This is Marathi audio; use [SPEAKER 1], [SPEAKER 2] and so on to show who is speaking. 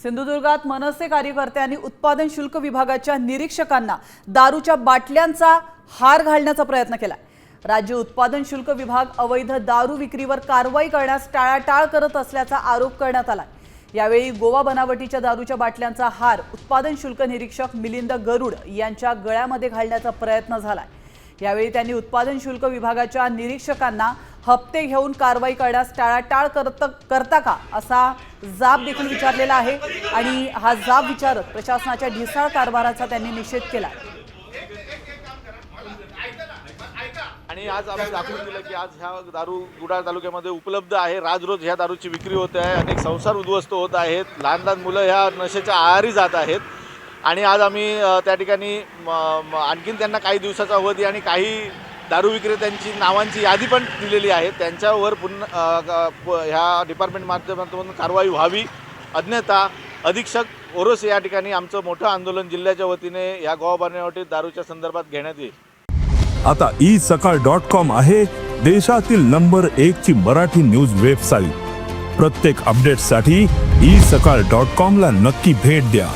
[SPEAKER 1] सिंधुदुर्गात मनसे कार्यकर्त्यांनी उत्पादन शुल्क विभागाच्या निरीक्षकांना दारूच्या बाटल्यांचा हार घालण्याचा प्रयत्न केला। राज्य उत्पादन शुल्क विभाग अवैध दारू विक्रीवर कारवाई करण्यास टाळाटाळ करत असल्याचा आरोप करण्यात आला। यावेळी गोवा बनावटीच्या दारूच्या बाटल्यांचा हार उत्पादन शुल्क निरीक्षक मिलिंद गरुड यांच्या गळ्यामध्ये घालण्याचा प्रयत्न झाला। यावेळी त्यांनी उत्पादन शुल्क विभागाच्या निरीक्षकांना हप्ते घेऊन कारवाई करण्यास टाळाटाळ करता का असा जाब देखील विचारलेला आहे आणि हा जाब विचारत प्रशासनाच्या ढिसाळ कारभाराचा त्यांनी निषेध केला।
[SPEAKER 2] आणि आज आम्ही दाखवून दिलं की आज ह्या दारू गुडाळ तालुक्यामध्ये उपलब्ध आहे। रोज ह्या दारूची विक्री होते आहे, अनेक संसार उद्ध्वस्त होत आहेत, लहान लहान मुलं ह्या नशेच्या आहारी जात आहेत। आणि आज आम्ही त्या ठिकाणी आणखीन त्यांना काही दिवसाचा अवधी आणि काही दारू विक्रेत्यांची नावांची यादी पण दिलेली आहे, त्यांच्यावर पुन्हा ह्या डिपार्टमेंट माध्यमातून कारवाई व्हावी, अन्यथा अधीक्षक ओरोस या ठिकाणी आमचं मोठं आंदोलन जिल्ह्याच्या वतीने या गोवा बनावटी दारूच्या संदर्भात घेण्यात येईल।
[SPEAKER 3] आता isakal.com आहे देशातील नंबर 1 ची मराठी न्यूज वेबसाईट। प्रत्येक अपडेटसाठी isakal.com ला नक्की भेट द्या।